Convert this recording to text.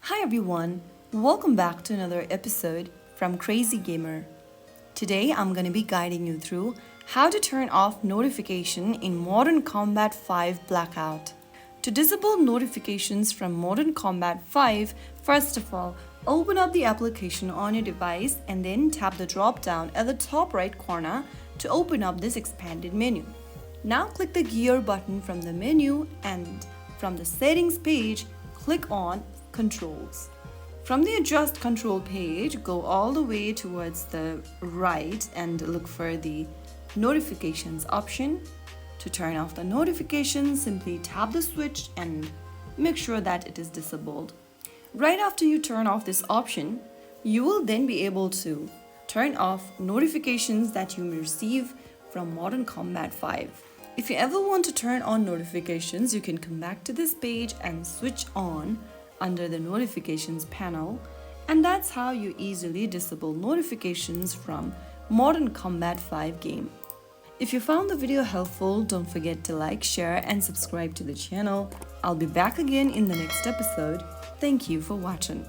Hi everyone, welcome back to another episode from Crazy Gamer. Today I'm going to be guiding you through how to turn off notification in Modern Combat 5 Blackout. To disable notifications from Modern Combat 5, first of all, open up the application on your device and then tap the drop down at the top right corner to open up this expanded menu. Now click the gear button from the menu and from the settings page, click on Controls. From the Adjust Control page, go all the way towards the right and look for the Notifications option. To turn off the notifications, simply tap the switch and make sure that it is disabled. Right after you turn off this option, you will then be able to turn off notifications that you may receive from Modern Combat 5. If you ever want to turn on notifications, you can come back to this page and switch on under the notifications panel, and that's how you easily disable notifications from Modern Combat 5 game. If you found the video helpful, don't forget to like, share and subscribe to the channel. I'll be back again in the next episode. Thank you for watching.